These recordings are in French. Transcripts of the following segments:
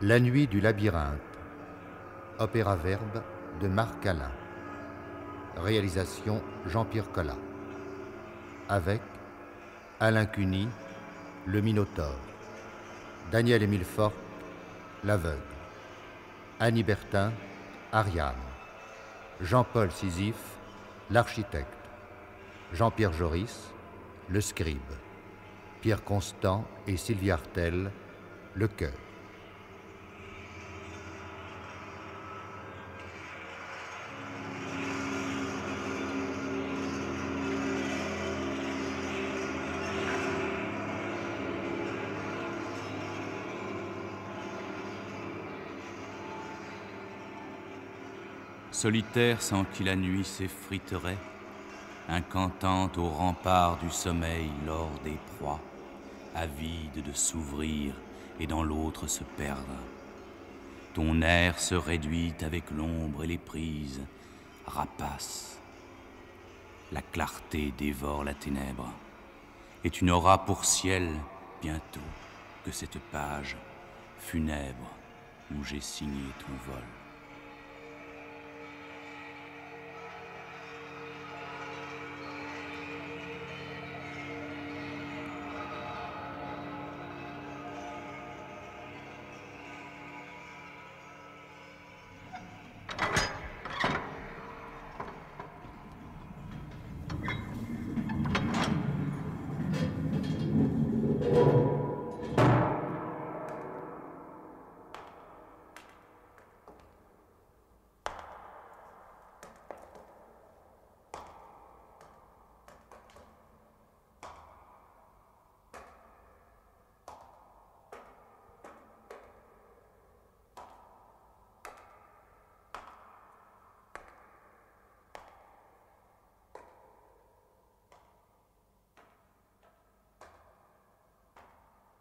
La nuit du labyrinthe. Opéra-verbe de Marc Alain. Réalisation Jean-Pierre Collat. Avec Alain Cuny, le Minotaure. Daniel-Émile Forte, l'aveugle. Annie Bertin, Ariane. Jean-Paul Sisyphe, l'architecte. Jean-Pierre Joris, le scribe. Pierre Constant et Sylvie Artel, le chœur. Solitaire sans qui la nuit s'effriterait, incantant au rempart du sommeil l'or des proies, avide de s'ouvrir et dans l'autre se perdre. Ton air se réduit avec l'ombre et les prises, rapace. La clarté dévore la ténèbre, et tu n'auras pour ciel bientôt que cette page funèbre où j'ai signé ton vol.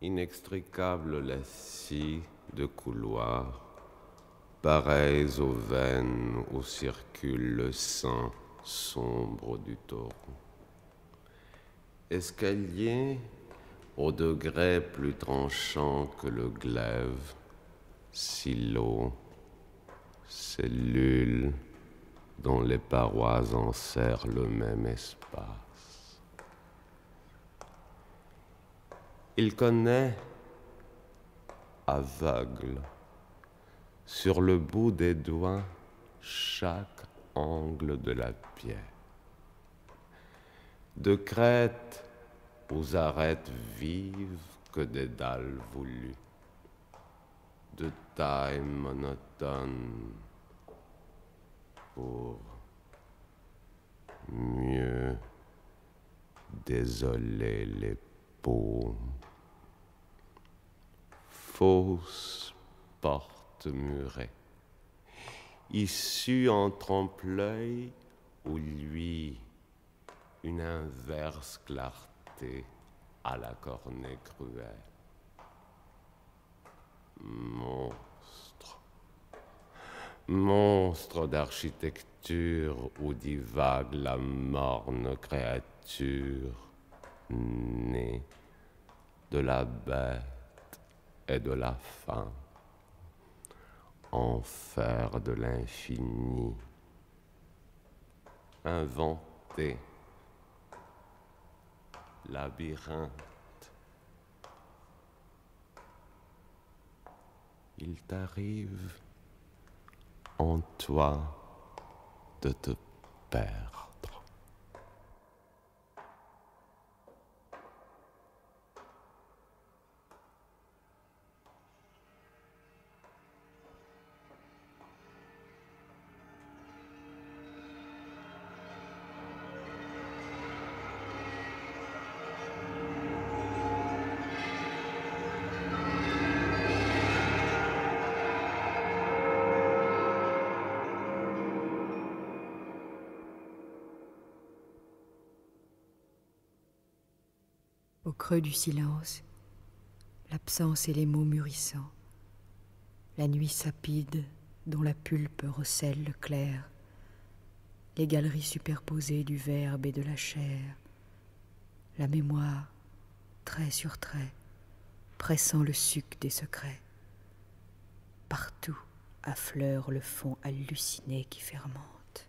Inextricables les scies de couloirs, pareilles aux veines où circule le sang sombre du torrent. Escalier au degré plus tranchant que le glaive, silo, cellules dont les parois enserrent le même espace. Il connaît, aveugle, sur le bout des doigts, chaque angle de la pierre. De crêtes aux arêtes vives que des dalles voulues, de taille monotone pour mieux désoler les paumes. Fausse porte murée, issue en trompe-l'œil où lui, une inverse clarté à la cornée cruelle. Monstre d'architecture où divague la morne créature née de la bête et de la faim, enfer de l'infini, inventé, labyrinthe. Il t'arrive en toi de te perdre. Au creux du silence, l'absence et les mots mûrissants, la nuit sapide dont la pulpe recèle le clair, les galeries superposées du verbe et de la chair, la mémoire, trait sur trait, pressant le suc des secrets. partout affleure le fond halluciné qui fermente.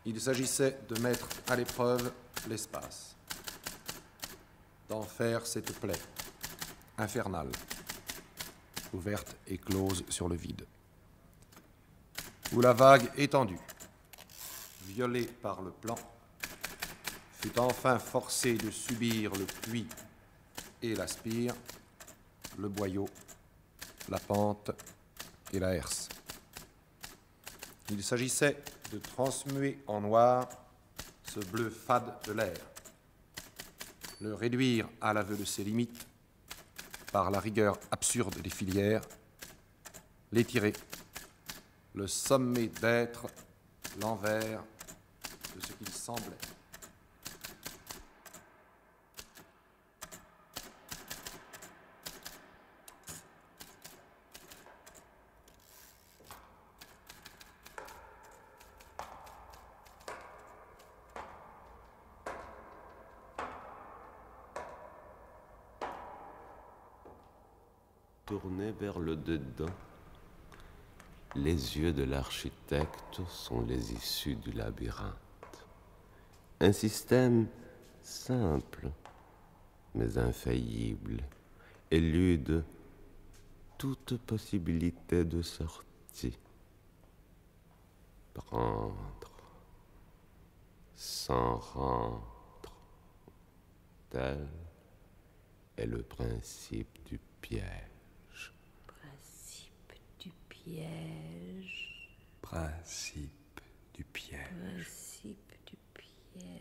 Il s'agissait de mettre à l'épreuve l'espace, d'en faire cette plaie infernale, ouverte et close sur le vide, où la vague étendue, violée par le plan, fut enfin forcée de subir le puits et la spire, le boyau, la pente et la herse. Il s'agissait de transmuer en noir ce bleu fade de l'air, le réduire à l'aveu de ses limites par la rigueur absurde des filières, l'étirer, le sommer d'être l'envers de ce qu'il semblait. Tournés vers le dedans, les yeux de l'architecte sont les issues du labyrinthe. Un système simple, mais infaillible, élude toute possibilité de sortie. Prendre sans rendre, tel est le principe du piège. Principe du piège. Principe du piège. Principe du piège.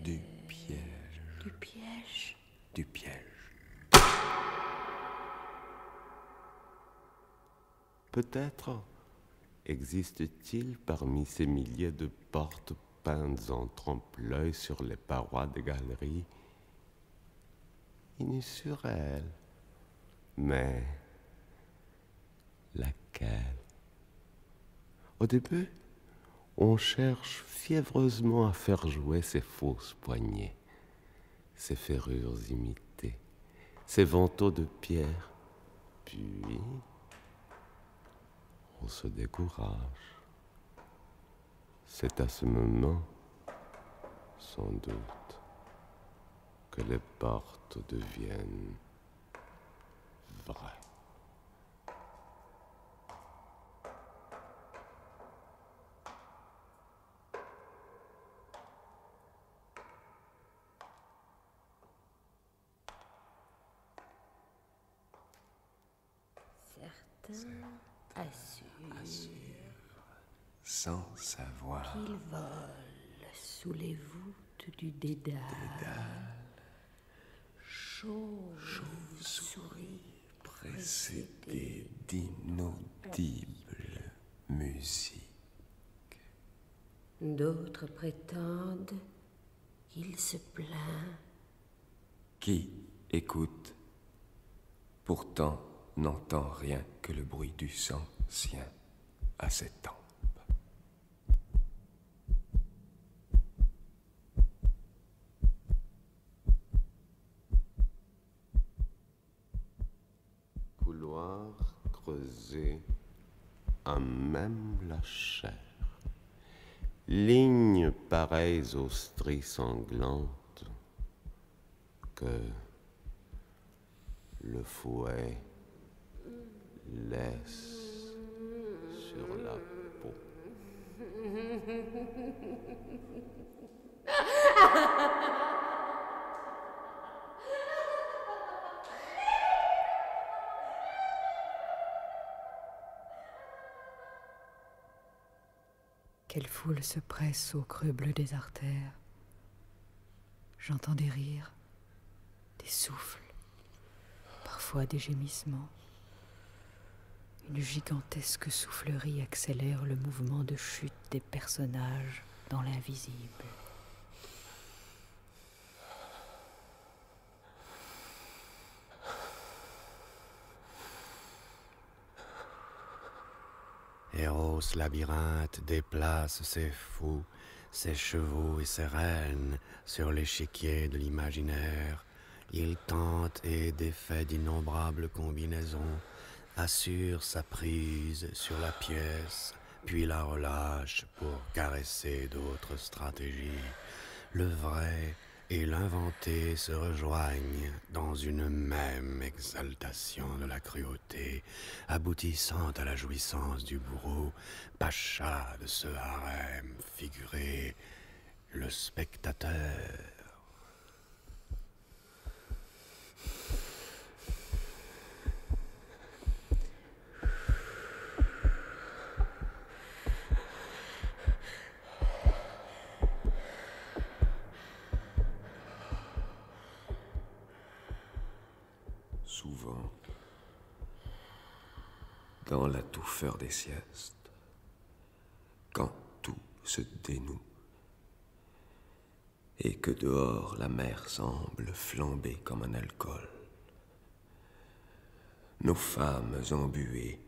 Du piège. Du piège. Du piège. Peut-être existe-t-il parmi ces milliers de portes peintes en trompe-l'œil sur les parois des galeries une sur elles, mais laquelle? Au début, on cherche fiévreusement à faire jouer ces fausses poignées, ces ferrures imitées, ces vantaux de pierre, puis on se décourage. C'est à ce moment, sans doute, que les portes deviennent vraies. Certains assurent Sans savoir. qu'ils volent sous les voûtes du dédale. Chauve-souris Précédé d'inaudibles musiques. D'autres prétendent qu'il se plaint. Qui écoute, pourtant n'entend rien que le bruit du sang sien à ses tempes. Couloir creusé à même la chair. Lignes pareilles aux stries sanglantes que le fouet laisse sur la peau. Quelle foule se presse au creux bleu des artères. J'entends des rires, des souffles, parfois des gémissements. Une gigantesque soufflerie accélère le mouvement de chute des personnages dans l'invisible. Eros labyrinthe déplace ses fous, ses chevaux et ses reines sur l'échiquier de l'imaginaire. Il tente et défait d'innombrables combinaisons, assure sa prise sur la pièce, puis la relâche pour caresser d'autres stratégies. Le vrai et l'inventé se rejoignent dans une même exaltation de la cruauté, aboutissant à la jouissance du bourreau, pacha de ce harem figuré, le spectateur. Souvent, dans la touffeur des siestes, quand tout se dénoue, et que dehors la mer semble flamber comme un alcool, nos femmes embuées,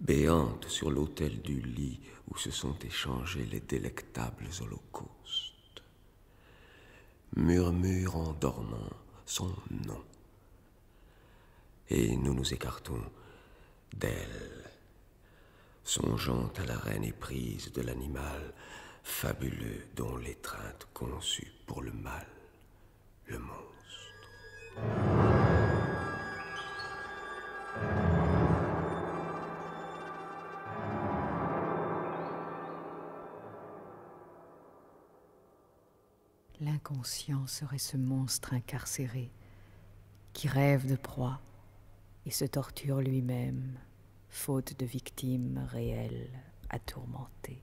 béantes sur l'autel du lit où se sont échangés les délectables holocaustes, murmurent en dormant son nom. Et nous nous écartons d'elle, songeant à la reine éprise de l'animal fabuleux dont l'étreinte conçue pour le mal, le monstre. L'inconscient serait ce monstre incarcéré qui rêve de proie et se torture lui-même, faute de victimes réelles à tourmenter.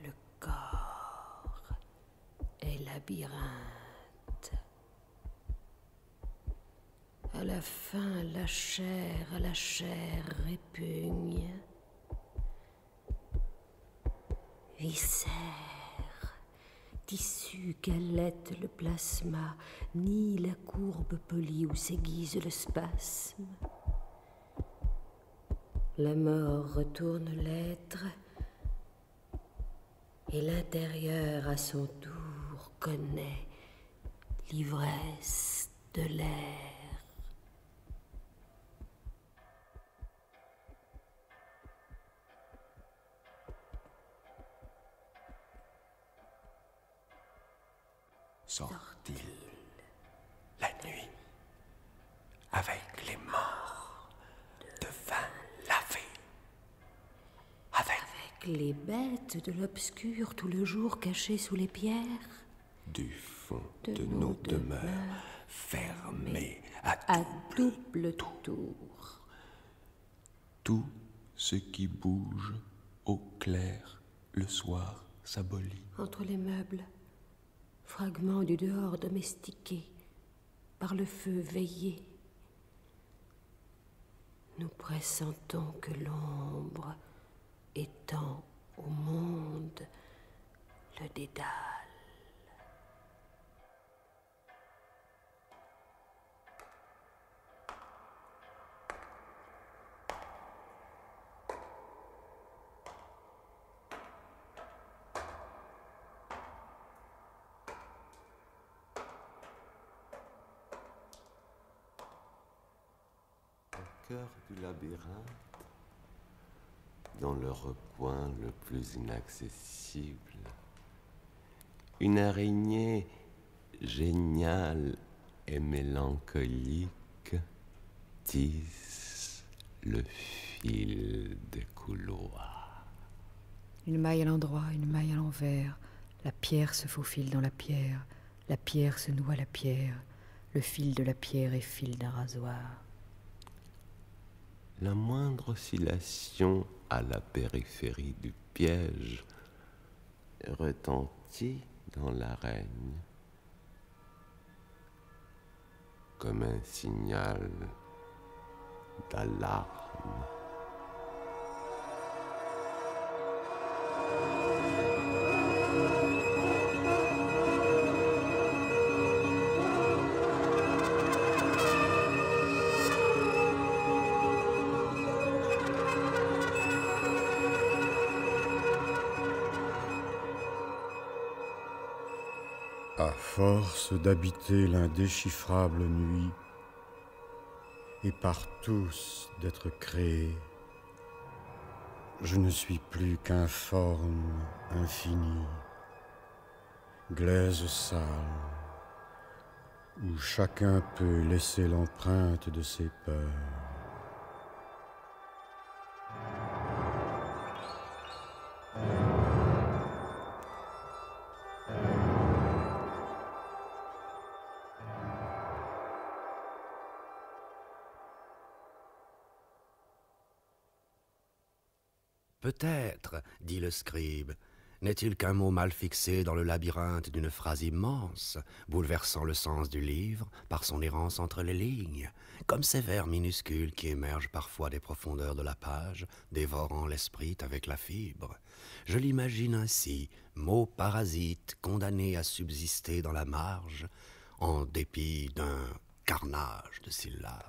Le corps est labyrinthe. À la fin, la chair à la chair répugne. Viscère, tissu qu'allait le plasma, ni la courbe polie où s'aiguise le spasme. La mort retourne l'être, et l'intérieur à son tour connaît l'ivresse de l'air. Sort-il la nuit avec les morts de vin lavé, avec Les bêtes de l'obscur tout le jour cachées sous les pierres, du fond de nos demeures fermées à double tour. tout ce qui bouge au clair le soir s'abolit. Entre les meubles, fragments du dehors domestiqué par le feu veillé, nous pressentons que l'ombre étend au monde le dédale. Au cœur du labyrinthe, dans le recoin le plus inaccessible, une araignée géniale et mélancolique tisse le fil des couloirs. Une maille à l'endroit, une maille à l'envers, la pierre se faufile dans la pierre se noue à la pierre, le fil de la pierre est fil d'un rasoir. La moindre oscillation à la périphérie du piège retentit dans l'araigne comme un signal d'alarme. À force d'habiter l'indéchiffrable nuit, et par tous d'être créé, je ne suis plus qu'informe infini, glaise sale, où chacun peut laisser l'empreinte de ses peurs. Peut-être, dit le scribe, n'est-il qu'un mot mal fixé dans le labyrinthe d'une phrase immense, bouleversant le sens du livre par son errance entre les lignes, comme ces vers minuscules qui émergent parfois des profondeurs de la page, dévorant l'esprit avec la fibre. Je l'imagine ainsi, mot parasite condamné à subsister dans la marge, en dépit d'un carnage de syllabes.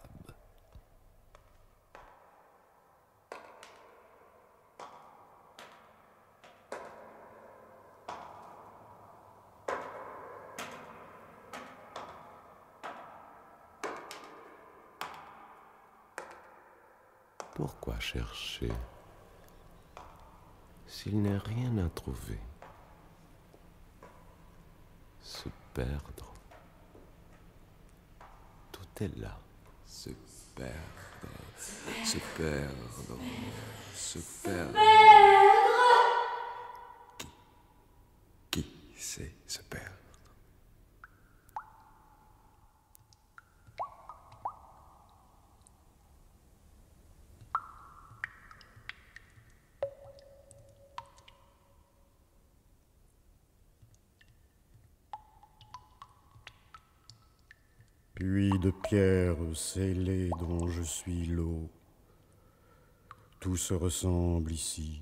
Pourquoi chercher s'il n'est rien à trouver? Se perdre. Tout est là. Se perdre. Se perdre. Se perdre. Qui sait se perdre? Puits de pierre scellée dont je suis l'eau, tout se ressemble ici.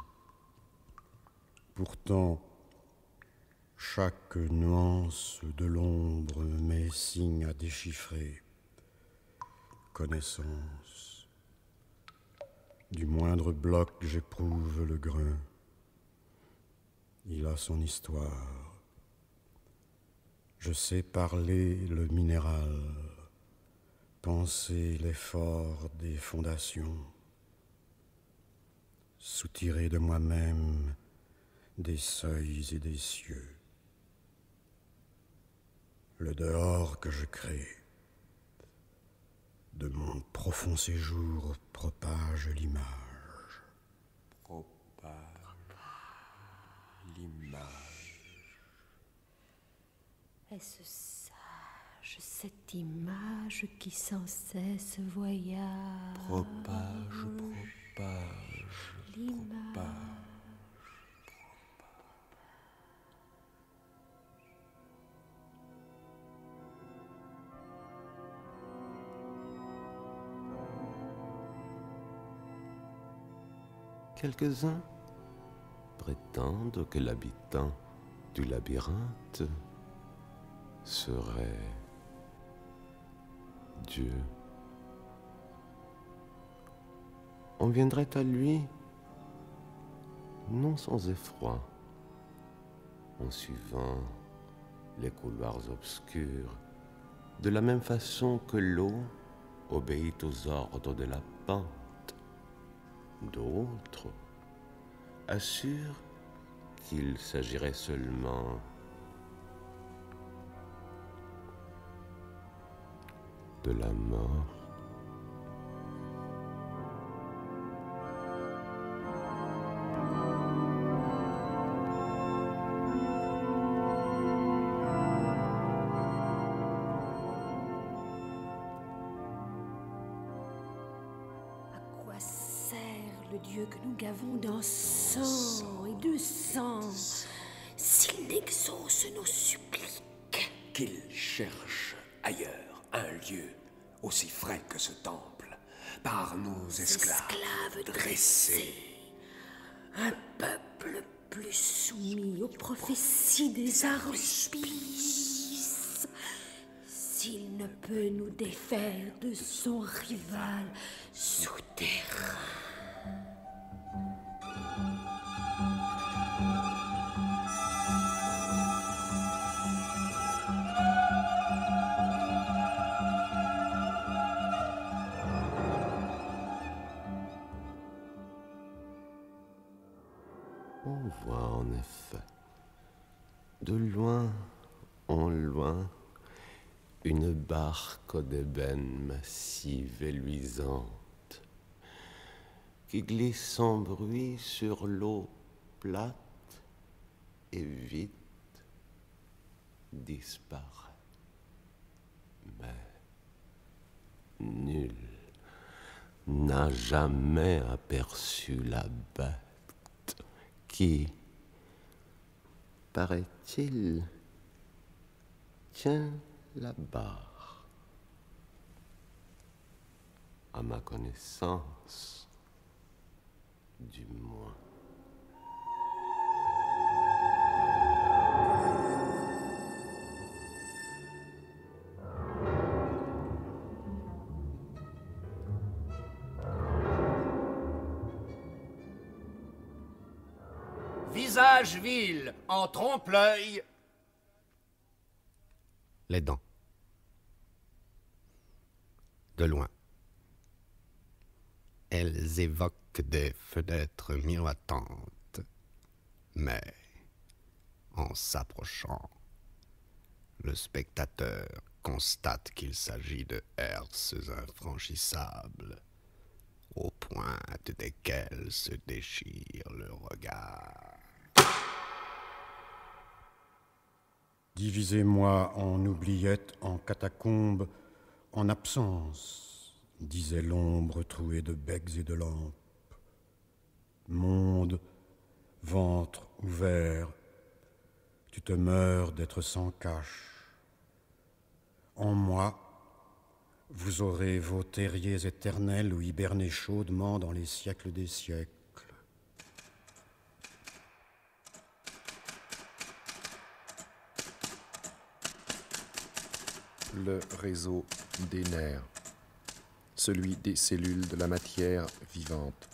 Pourtant, chaque nuance de l'ombre met signe à déchiffrer. Connaissance. Du moindre bloc, j'éprouve le grain. Il a son histoire. Je sais parler le minéral, penser l'effort des fondations, soutirer de moi-même des seuils et des cieux. Le dehors que je crée, de mon profond séjour propage l'image. Propage l'image. Est-ce sage, cette image qui sans cesse voyage? Propage, propage, l'image. Quelques-uns prétendent que l'habitant du labyrinthe serait Dieu. On viendrait à lui, non sans effroi, en suivant les couloirs obscurs, de la même façon que l'eau obéit aux ordres de la pente. D'autres assurent qu'il s'agirait seulement de la mort. À quoi sert le Dieu que nous gavons d'un sang et de sang s'il n'exauce nos suppliques? Qu'il cherche ailleurs un lieu aussi frais que ce temple, par nos esclaves dressés. Un peuple plus soumis aux prophéties des aruspices. S'il ne peut nous défaire de son rival souterrain. On voit en effet, de loin en loin, une barque d'ébène massive et luisante, qui glisse sans bruit sur l'eau plate et vite disparaît. Mais nul n'a jamais aperçu la bête qui, paraît-il, tient la barre. À ma connaissance, du moins. Visage vil, en trompe-l'œil. Les dents. De loin. Elles évoquent des fenêtres miroitantes, mais en s'approchant, le spectateur constate qu'il s'agit de herses infranchissables, aux pointes desquelles se déchire le regard. Divisez-moi en oubliettes, en catacombes, en absence, disait l'ombre trouée de becs et de lampes. Monde, ventre ouvert, tu te meurs d'être sans cache. En moi, vous aurez vos terriers éternels où hibernez chaudement dans les siècles des siècles. Le réseau des nerfs, celui des cellules de la matière vivante,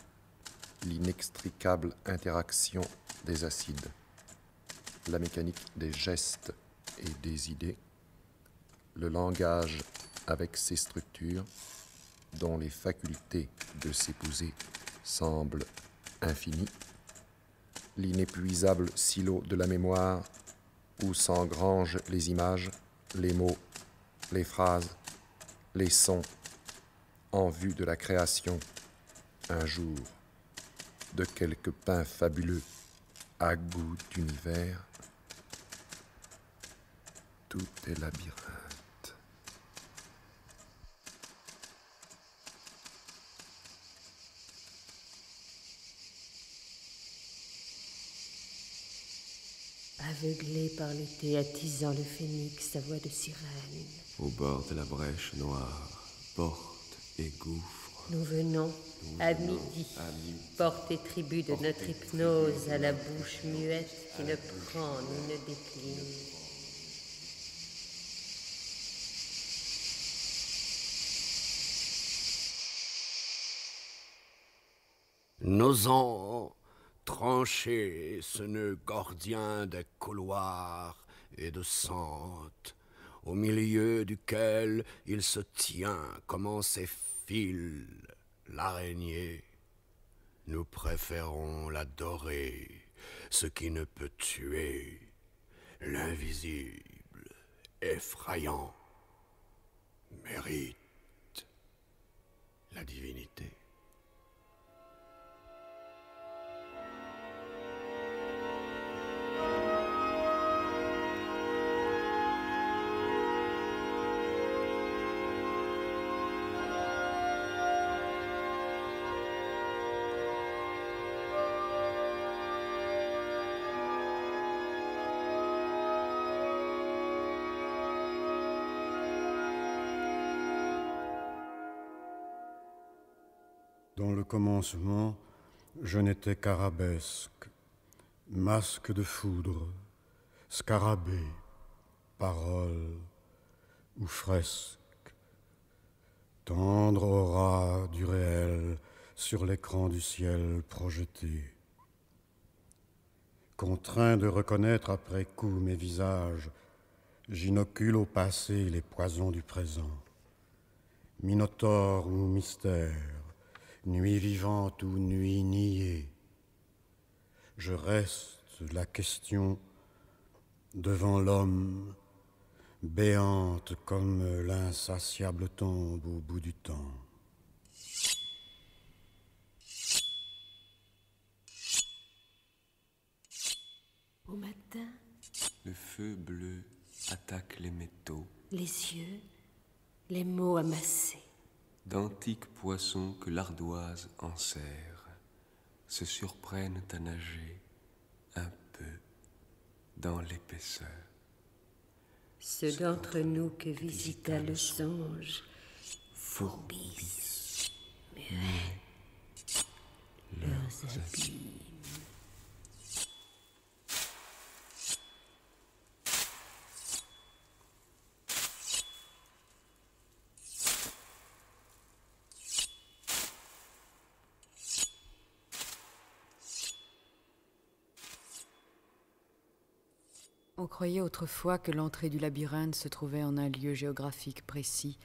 l'inextricable interaction des acides, la mécanique des gestes et des idées, le langage avec ses structures, dont les facultés de s'épouser semblent infinies, l'inépuisable silo de la mémoire où s'engrangent les images, les mots, les phrases, les sons, en vue de la création, un jour, de quelque pain fabuleux à goût d'univers. Tout est labyrinthe. Aveuglé par l'été attisant le phénix à voix de sirène. Au bord de la brèche noire, porte et gouffre. Nous venons, à midi, porter tribut de notre hypnose à la bouche muette qui ne prend ni ne décline. N'osant trancher ce nœud gordien des couloirs et de sentes, au milieu duquel il se tient comme en ses fils l'araignée. Nous préférons l'adorer, ce qui ne peut tuer, l'invisible, effrayant, mérite la divinité. Dans le commencement, je n'étais qu'arabesque, masque de foudre, scarabée, parole ou fresque, tendre aura du réel sur l'écran du ciel projeté. Contraint de reconnaître après coup mes visages, j'inocule au passé les poisons du présent. Minotaure ou mystère, nuit vivante ou nuit niée. je reste la question devant l'homme, béante comme l'insatiable tombe au bout du temps. Au matin, le feu bleu attaque les métaux. Les yeux, les mots amassés. D'antiques poissons que l'ardoise enserre se surprennent à nager un peu dans l'épaisseur. Ceux d'entre nous que visita le songe fourbissent, muets, leurs abîmes. On croyait autrefois que l'entrée du labyrinthe se trouvait en un lieu géographique précis,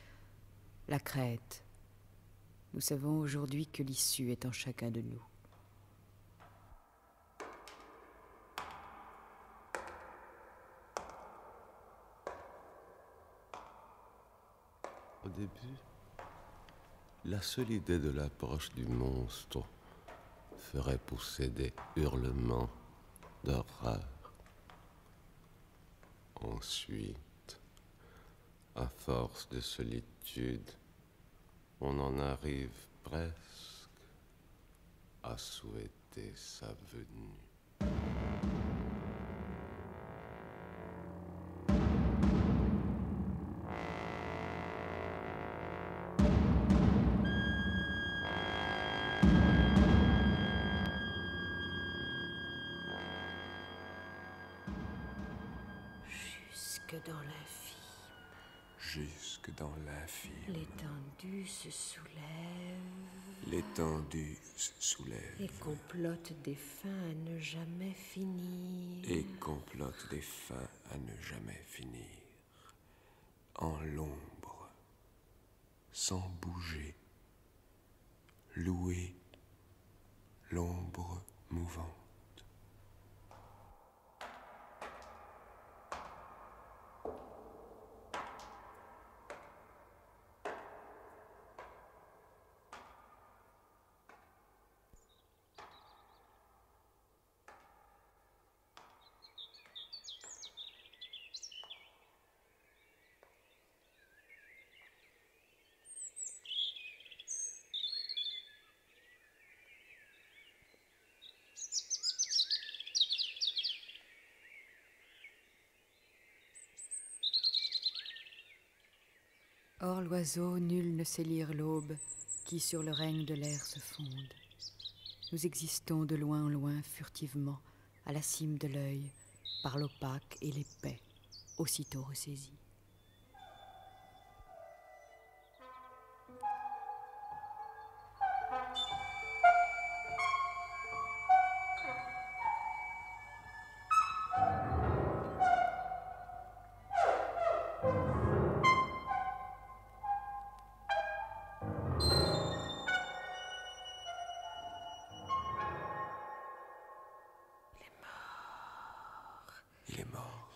la crête. Nous savons aujourd'hui que l'issue est en chacun de nous. Au début, la seule idée de l'approche du monstre ferait pousser des hurlements d'horreur. Ensuite, à force de solitude, on en arrive presque à souhaiter sa venue. Jusque dans l'infime. Jusque dans l'infime. L'étendue se soulève. L'étendue se soulève. Et complote des fins à ne jamais finir. Et complote des fins à ne jamais finir. En l'ombre, sans bouger, louer l'ombre mouvante. Or l'oiseau, nul ne sait lire l'aube qui sur le règne de l'air se fonde. Nous existons de loin en loin, furtivement, à la cime de l'œil, par l'opaque et l'épais, aussitôt ressaisis.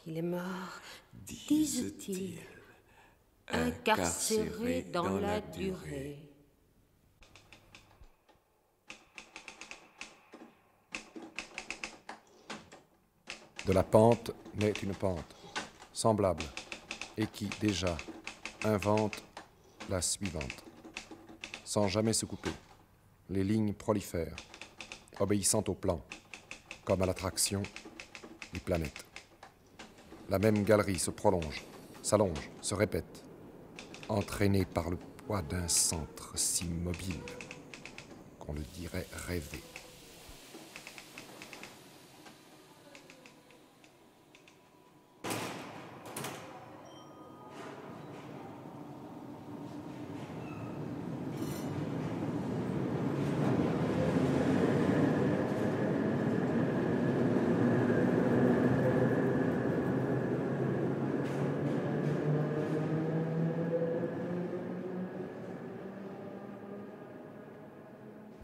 Il est mort, disent-ils, incarcéré dans la durée. De la pente naît une pente, semblable, et qui, déjà, invente la suivante. Sans jamais se couper, les lignes prolifèrent, obéissant au plan, comme à l'attraction des planètes. La même galerie se prolonge, s'allonge, se répète, entraînée par le poids d'un centre si mobile qu'on le dirait rêver.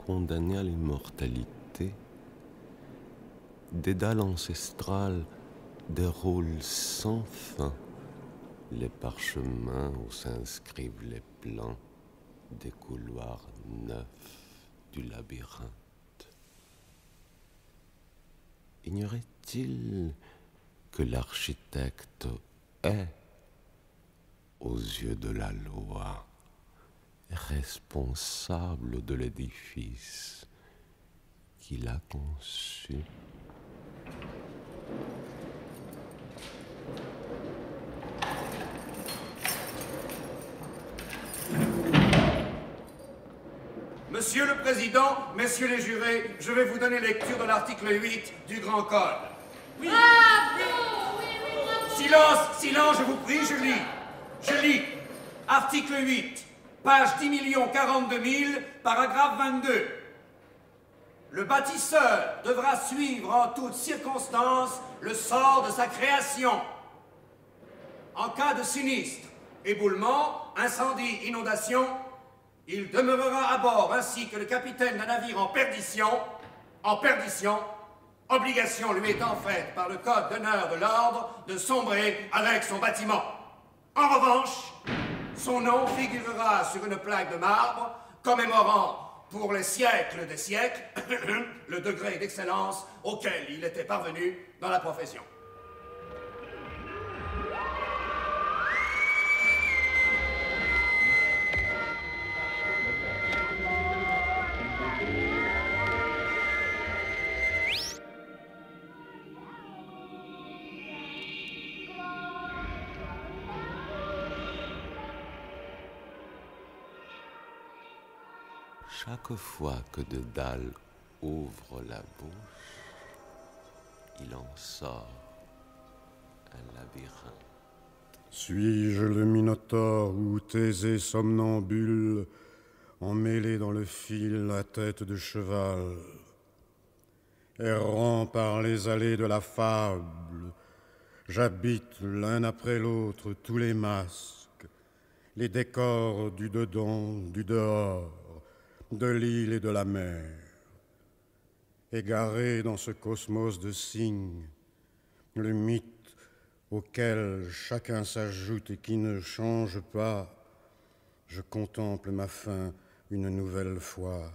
Condamné à l'immortalité, des dalles ancestrales déroulent sans fin les parchemins où s'inscrivent les plans des couloirs neufs du labyrinthe. Ignorait-il que l'architecte est, aux yeux de la loi, responsable de l'édifice qu'il a conçu? Monsieur le Président, messieurs les jurés, je vais vous donner lecture de l'article 8 du Grand Code. Oui. Silence, silence, je vous prie, je lis. Je lis. Article 8, page 10 042 000, paragraphe 22. Le bâtisseur devra suivre en toutes circonstances le sort de sa création. En cas de sinistre, éboulement, incendie, inondation, il demeurera à bord ainsi que le capitaine d'un navire en perdition, obligation lui étant faite par le Code d'honneur de l'ordre de sombrer avec son bâtiment. En revanche, son nom figurera sur une plaque de marbre commémorant pour les siècles des siècles le degré d'excellence auquel il était parvenu dans la profession. Chaque fois que Dédale ouvre la bouche, il en sort un labyrinthe. Suis-je le Minotaure ou Thésée somnambule, emmêlé dans le fil à tête de cheval? Errant par les allées de la fable, j'habite l'un après l'autre tous les masques, les décors du dedans, du dehors, de l'île et de la mer. Égaré dans ce cosmos de signes, le mythe auquel chacun s'ajoute et qui ne change pas, je contemple ma fin une nouvelle fois.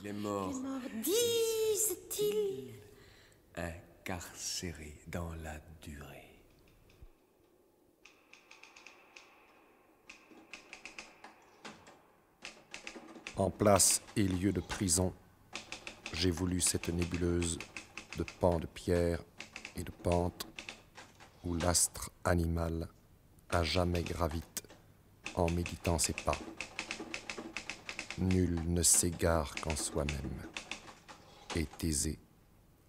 Il est mort, disent-ils. incarcéré dans la durée. En place et lieu de prison, j'ai voulu cette nébuleuse de pans de pierre et de pentes où l'astre animal à jamais gravite en méditant ses pas. Nul ne s'égare qu'en soi-même, et Thésée,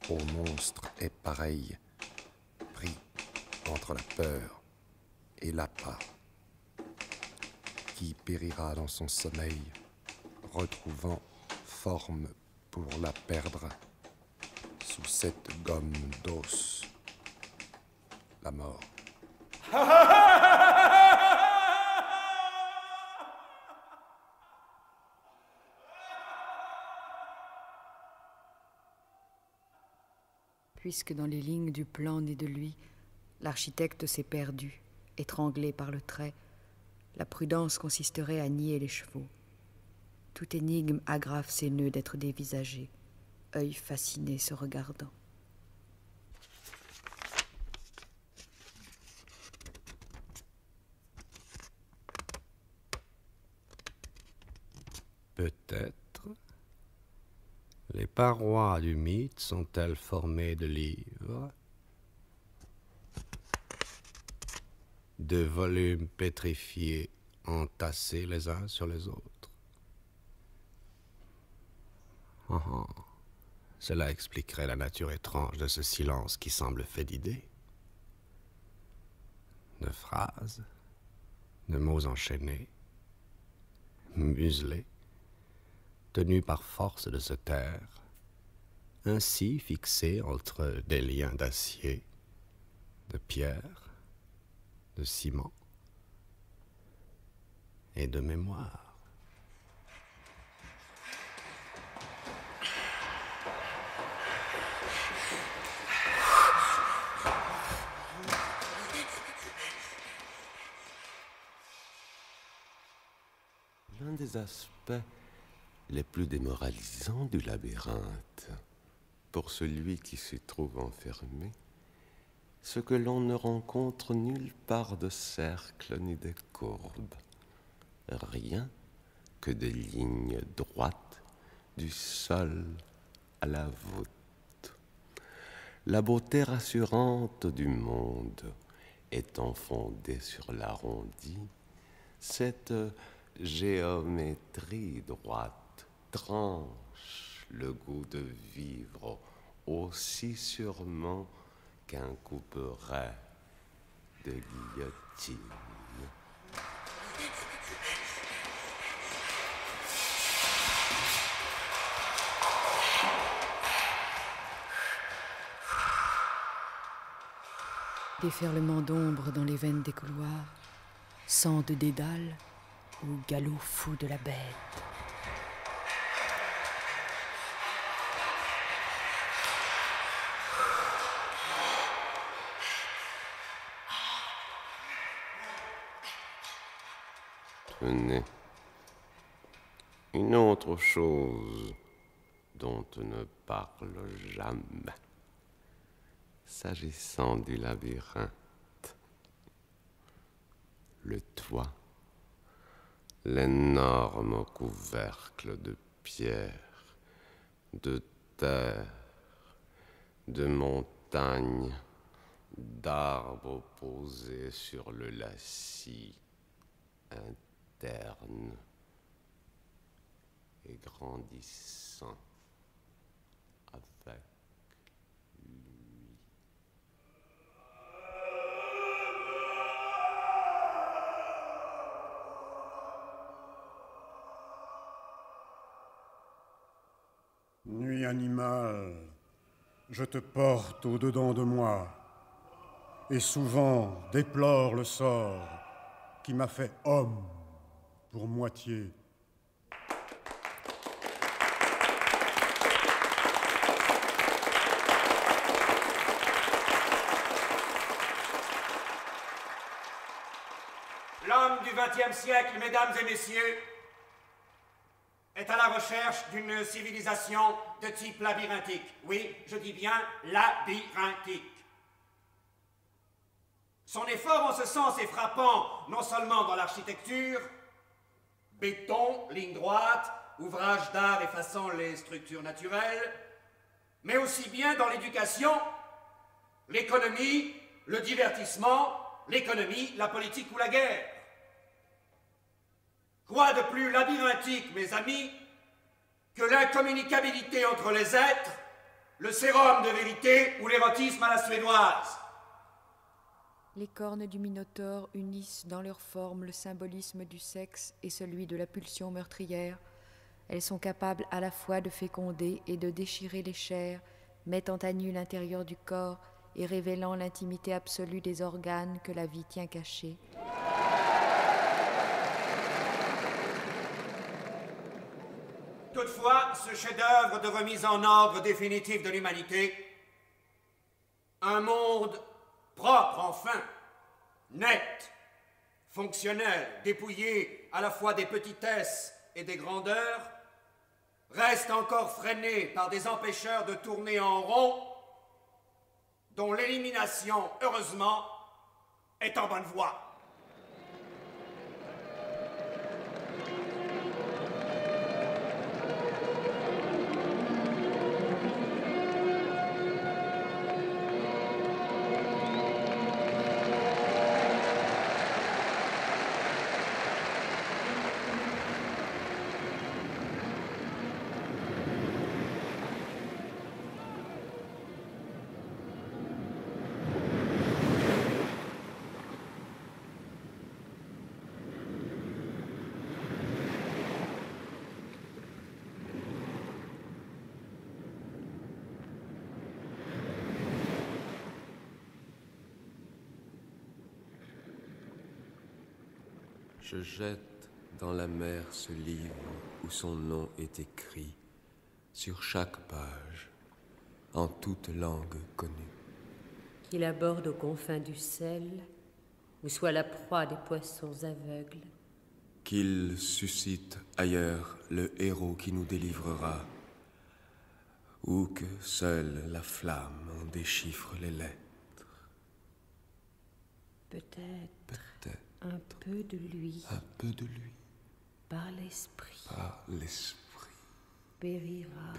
au monstre, est pareil, pris entre la peur et l'appât, qui périra dans son sommeil, retrouvant forme pour la perdre sous cette gomme d'os, la mort. Puisque dans les lignes du plan né de lui, l'architecte s'est perdu, étranglé par le trait, la prudence consisterait à nier les chevaux. Toute énigme aggrave ses nœuds d'être dévisagés, œil fasciné se regardant. Peut-être. Les parois du mythe sont-elles formées de livres, de volumes pétrifiés entassés les uns sur les autres? Cela expliquerait la nature étrange de ce silence qui semble fait d'idées, de phrases, de mots enchaînés, muselés, tenu par force de se taire, ainsi fixé entre des liens d'acier, de pierre, de ciment et de mémoire. L'un des aspects les plus démoralisants du labyrinthe, pour celui qui s'y trouve enfermé, ce que l'on ne rencontre nulle part de cercle ni de courbes, rien que des lignes droites du sol à la voûte. La beauté rassurante du monde étant fondée sur l'arrondi, cette géométrie droite tranche le goût de vivre aussi sûrement qu'un couperet de guillotine. Déferlement d'ombre dans les veines des couloirs, sang de dédale ou galop fou de la bête. Tenez, une autre chose dont on ne parle jamais, s'agissant du labyrinthe. Le toit, l'énorme couvercle de pierre, de terre, de montagnes, d'arbres posés sur le lacis interne et grandissant avec lui. Nuit animale, je te porte au-dedans de moi, et souvent déplore le sort qui m'a fait homme pour moitié. L'homme du XXe siècle, mesdames et messieurs, est à la recherche d'une civilisation de type labyrinthique. Oui, je dis bien labyrinthique. Son effort en ce sens est frappant, non seulement dans l'architecture, béton, ligne droite, ouvrage d'art effaçant les structures naturelles, mais aussi bien dans l'éducation, l'économie, le divertissement, l'économie, la politique ou la guerre. Quoi de plus labyrinthique, mes amis, que l'incommunicabilité entre les êtres, le sérum de vérité ou l'érotisme à la suédoise? Les cornes du Minotaure unissent dans leur forme le symbolisme du sexe et celui de la pulsion meurtrière. Elles sont capables à la fois de féconder et de déchirer les chairs, mettant à nu l'intérieur du corps et révélant l'intimité absolue des organes que la vie tient cachés. Toutefois, ce chef-d'œuvre de remise en ordre définitive de l'humanité, un monde propre enfin, net, fonctionnel, dépouillé à la fois des petitesses et des grandeurs, reste encore freiné par des empêcheurs de tourner en rond, dont l'élimination, heureusement, est en bonne voie. Je jette dans la mer ce livre où son nom est écrit sur chaque page, en toute langue connue. Qu'il aborde aux confins du sel, ou soit la proie des poissons aveugles. Qu'il suscite ailleurs le héros qui nous délivrera, ou que seule la flamme en déchiffre les lettres. Peut-être un peu de lui. Un peu de lui. Par l'esprit. Par l'esprit. Périra.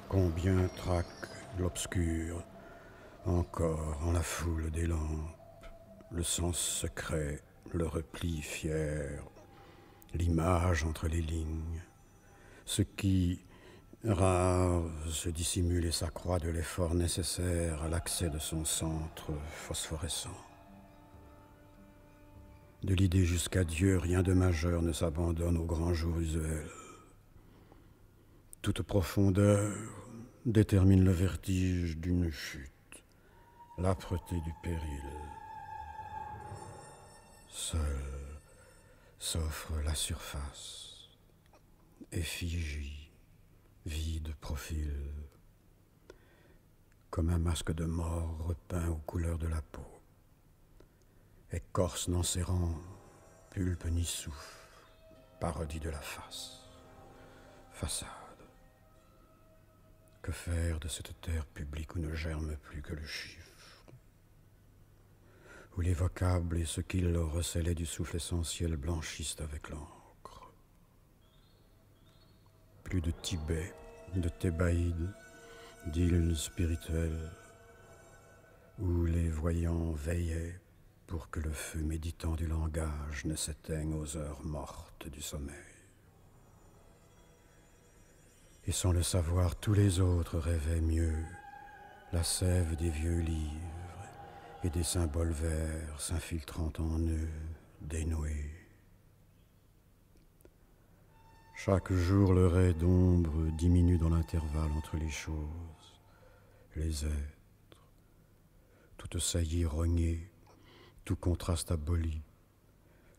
Combien traque l'obscur, encore en la foule des lampes, le sens secret, le repli fier, l'image entre les lignes, ce qui, rare, se dissimule et s'accroît de l'effort nécessaire à l'accès de son centre phosphorescent. De l'idée jusqu'à Dieu, rien de majeur ne s'abandonne au grand jour usuel. Toute profondeur détermine le vertige d'une chute, l'âpreté du péril. Seule s'offre la surface, effigie, vide profil, comme un masque de mort repeint aux couleurs de la peau. Écorce n'en serrant, pulpe ni souffle, parodie de la face, façade. Que faire de cette terre publique où ne germe plus que le chiffre, où les vocables et ce qu'ils recelaient du souffle essentiel blanchissent avec l'encre. Plus de Tibet, de Thébaïde, d'îles spirituelles, où les voyants veillaient pour que le feu méditant du langage ne s'éteigne aux heures mortes du sommeil. Et sans le savoir, tous les autres rêvaient mieux, la sève des vieux livres et des symboles verts s'infiltrant en eux, dénoués. Chaque jour, le ray d'ombre diminue dans l'intervalle entre les choses, les êtres, toute saillie rognée, tout contraste aboli,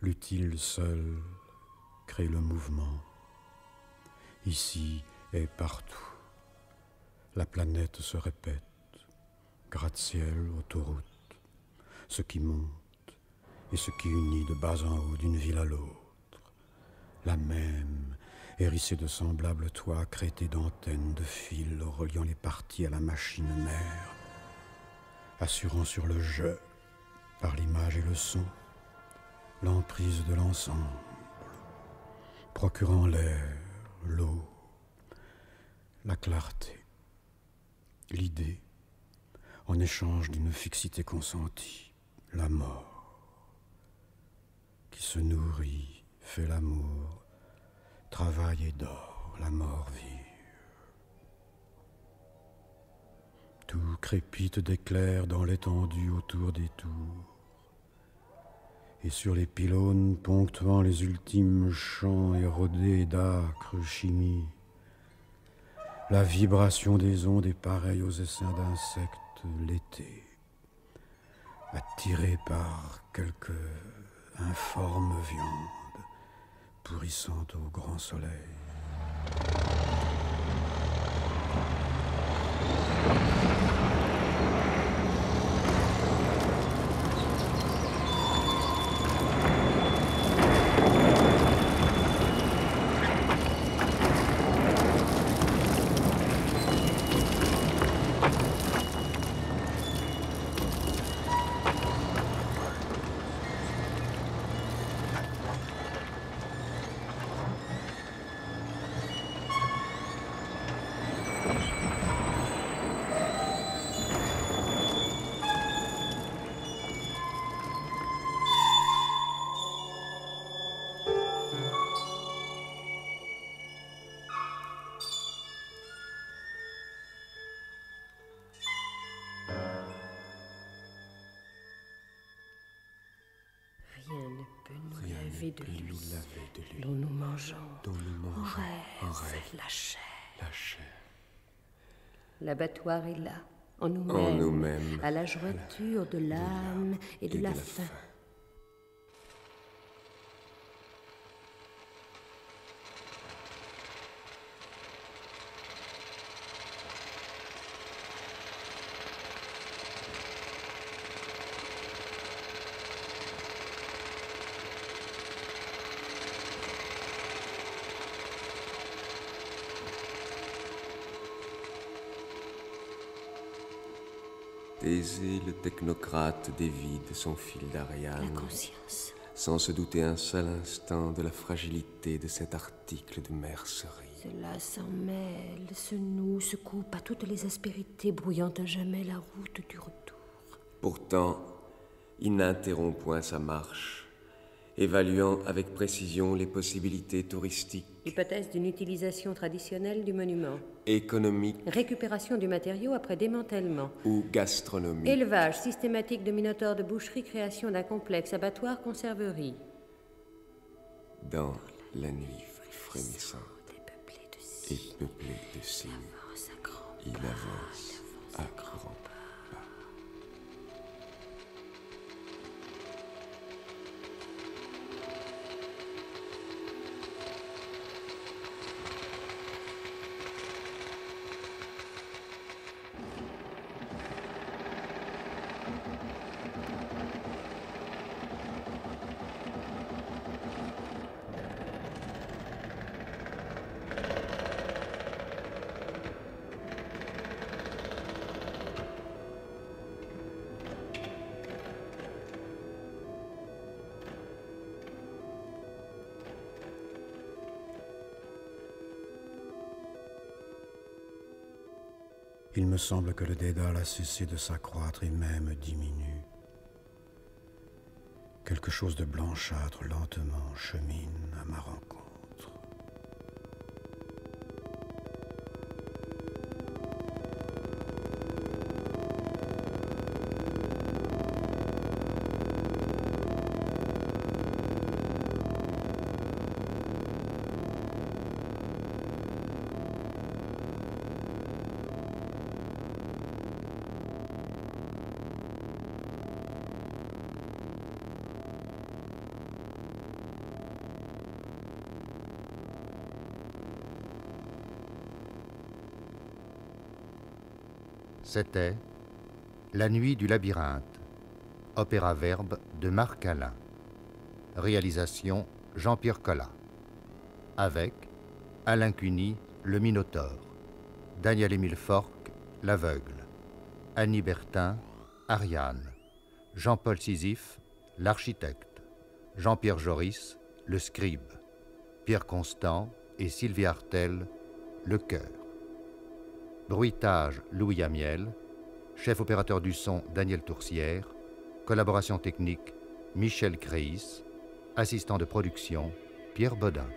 l'utile seul crée le mouvement. Ici et partout, la planète se répète, gratte-ciel, autoroute, ce qui monte et ce qui unit de bas en haut d'une ville à l'autre, la même, hérissée de semblables toits crêtés d'antennes de fils reliant les parties à la machine mère, assurant sur le je, par l'image et le son, l'emprise de l'ensemble, procurant l'air, l'eau, la clarté, l'idée, en échange d'une fixité consentie, la mort, qui se nourrit, fait l'amour, travaille et dort, la mort vive. Tout crépite d'éclairs dans l'étendue autour des tours, et sur les pylônes ponctuant les ultimes champs érodés d'âcres chimies, la vibration des ondes est pareille aux essaims d'insectes l'été, attirés par quelque informe viande pourrissante au grand soleil. laver de lui, dont nous mangeons, en rêve la chair. L'abattoir est là, en nous-mêmes, à la jointure de l'âme et de la faim. Thésée, le technocrate, dévide son fil d'Ariane. La conscience. Sans se douter un seul instant de la fragilité de cet article de mercerie. Cela s'en mêle, se noue, se coupe à toutes les aspérités, brouillant à jamais la route du retour. Pourtant, il n'interrompt point sa marche, évaluant avec précision les possibilités touristiques, Hypothèse d'une utilisation traditionnelle du monument. économiques Récupération du matériau après démantèlement. ou gastronomiques. Élevage systématique de minotaures de boucherie, création d'un complexe abattoir, conserverie. Dans la nuit frémissante et peuplée de signes, il avance à grands pas. Il me semble que le dédale a cessé de s'accroître et même diminue. Quelque chose de blanchâtre lentement chemine à ma rencontre. C'était La nuit du labyrinthe, opéra-verbe de Marc Alain. Réalisation Jean-Pierre Collat. Avec Alain Cuny, le Minotaure, Daniel-Émile Forcq, l'aveugle, Annie Bertin, Ariane, Jean-Paul Sisyphe, l'architecte, Jean-Pierre Joris, le scribe, Pierre Constant et Sylvie Artel, le chœur. Bruitage Louis Amiel, chef opérateur du son Daniel Toursière, collaboration technique Michel Créis, assistant de production Pierre Bodin.